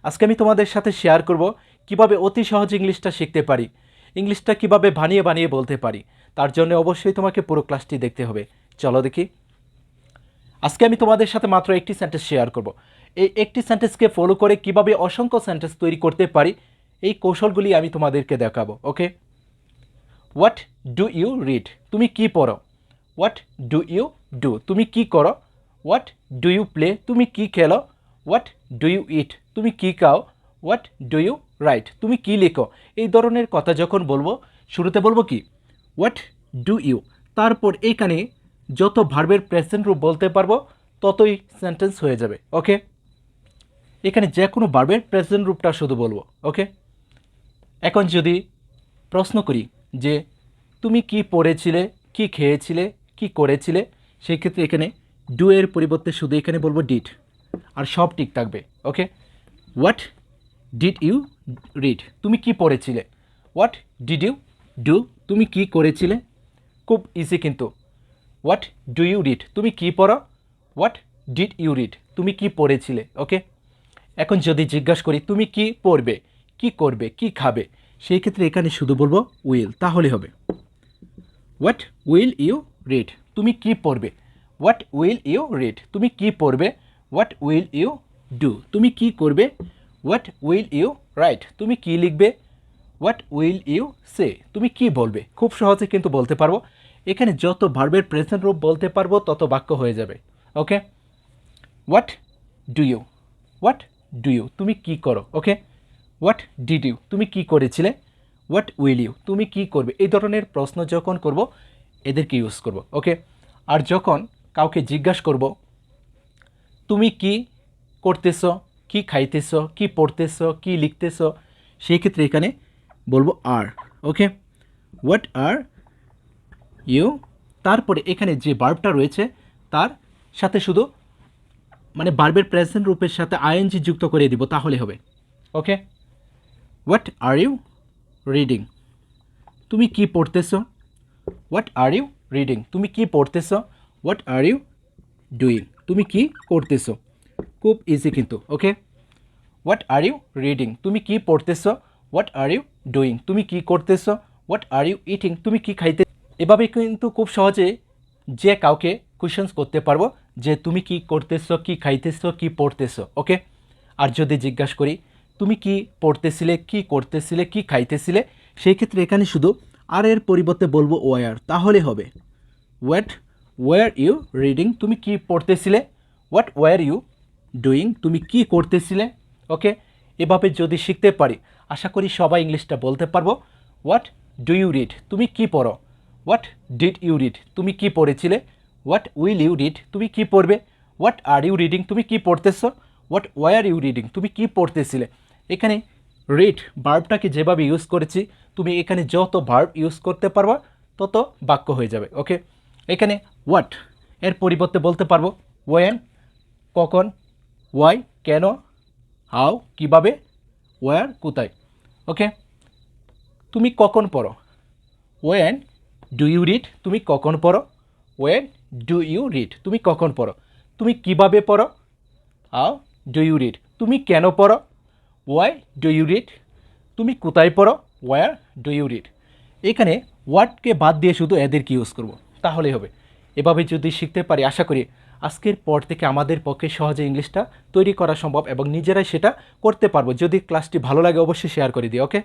আজকে আমি তোমাদের সাথে শেয়ার করব কিভাবে অতি সহজ ইংলিশটা শিখতে পারি, ইংলিশটা কিভাবে বানিয়ে বানিয়ে বলতে পারি। তার জন্য অবশ্যই তোমাকে পুরো ক্লাসটি দেখতে হবে। চলো দেখি। আজকে আমি তোমাদের সাথে মাত্র একটি সেন্টেন্স শেয়ার করব। এই একটি সেন্টেন্সকে ফলো করে কিভাবে অসংখ্য সেন্টেন্স তৈরি করতে পারি, এই কৌশলগুলি আমি তোমাদেরকে দেখাবো। Okay, what do you read? তুমি কি পড়ো। What do you do? তুমি কি করো। What do you play? তুমি কি খেলো। What do you eat? তুমি কি খাও। What do you write? তুমি কি লেখো। এই ধরনের কথা যখন বলবো, শুরুতে বলবো কি হোয়াট ডু ইউ, তারপর এইখানে যত ভার্বের প্রেজেন্ট রূপ বলতে পারবো ততই সেন্টেন্স হয়ে যাবে। ওকে, এখানে যে কোনো ভার্বের প্রেজেন্ট রূপটা শুধু বলবো। ওকে, এখন যদি প্রশ্ন করি যে তুমি কি পড়েছিলে, কি খেয়েছিলে, কি করেছিলে, সেই ক্ষেত্রে এখানে ডু এর পরিবর্তে শুধু এখানে বলবো ডিড, আর সব ঠিক থাকবে। Okay, what did you read? তুমি কি পড়েছিলে। What did you do? তুমি কি করেছিলে। খুব ইজি কিন্তু। What do you read? তুমি কি পড়ো। What did you read? তুমি কি পড়েছিলে। ওকে, এখন যদি জিজ্ঞাসা করি তুমি কি পড়বে, কি করবে, কি খাবে, সেই ক্ষেত্রে এখানে শুধু বলবো উইল, তাহলে হবে হোয়াট উইল ইউ রিড? তুমি কি পড়বে। What will you read? তুমি কি পড়বে। What will you do? তুমি কি করবে। What will you write? তুমি কি লিখবে। What will you say? তুমি কি বলবে। খুব সহজে কিন্তু বলতে পারবো। এখানে যত ভার্বের প্রেজেন্ট রূপ বলতে পারবো তত বাক্য হয়ে যাবে। Okay, what do you? What do you? তুমি কি করো। Okay, what did you? তুমি কি করেছিলে। What will you? তুমি কি করবে। এই ধরনের প্রশ্ন যখন করব এদেরকে ইউজ করব। ওকে, আর যখন কাউকে জিজ্ঞাসা করব তুমি কি করতেছ, কি খাইতেছ, কি পড়তেছ, কি লিখতেছ, সেই ক্ষেত্রে এখানে বলবো আর। ওকে, হোয়াট আর ইউ, তারপরে এখানে যে ভার্বটা রয়েছে তার সাথে শুধু মানে ভার্বের প্রেজেন্ট রূপের সাথে আইএনজি যুক্ত করে দিব, তাহলে হবে। Okay, what are you reading? তুমি কি পড়তেছ। What are you reading? তুমি কি পড়তেছ। What are you doing? তুমি কি করতেছ। খুব ইজি কিন্তু। Okay, what are you reading? তুমি কি পড়তেছ। What are you doing? তুমি কি করতেছ। What are you eating? তুমি কি খাইতে। এভাবে কিন্তু খুব সহজে যে কাউকে কোয়েশ্চেন্স করতে পারবো যে তুমি কি করতেছ, কি খাইতেছ, কি পড়তেছ। ওকে, আর যদি জিজ্ঞাসা করি তুমি কি পড়তেছিলে, কি করতেছিলে, কি খাইতেছিলে, সেই ক্ষেত্রে এখানে শুধু আর এর পরিবর্তে বলবো ওয়ার, তাহলে হবে হোয়াট ওয়ার ইউ রিডিং? তুমি কি পড়তেছিলে। What were you doing? তুমি কি করতেছিলে। ওকে, এভাবে যদি শিখতে পারি আশা করি সবাই ইংলিশটা বলতে পারবো। What do you read? তুমি কি পড়ো। What did you read? তুমি কি পড়েছিলে। What will you read? তুমি কি পড়বে। What are you reading? তুমি কি পড়তেছ। What were you reading? তুমি কি পড়তেছিলে। এখানে রিড ভার্বটাকে যেভাবে ইউজ করেছি তুমি এখানে যত ভার্ব ইউজ করতে পারবা তত বাক্য হয়ে যাবে। ওকে, এখানে হোয়াট এর পরিবর্তে বলতে পারবো ওয়েন, কখন, ওয়াই কেন, হাউ কিভাবে, ওয়ার কোথায়। ওকে, তুমি কখন পড়ো। When do you read? তুমি কখন পড়ো। When do you read? তুমি কখন পড়ো। তুমি কিভাবে পড়ো। How do you read? তুমি কেন পড়ো। Why do you read? তুমি কোথায় পড়ো। Where do you read? এখানে ওয়ার্ডকে বাদ দিয়ে শুধু এদেরকে ইউজ করব, তাহলেই হবে। এভাবে যদি শিখতে পারি আশা করি আজকের পর থেকে আমাদের পক্ষে সহজে ইংলিশটা তৈরি করা সম্ভব এবং নিজেরাই সেটা করতে পারবো। যদি ক্লাসটি ভালো লাগে অবশ্যই শেয়ার করে দিও। ওকে।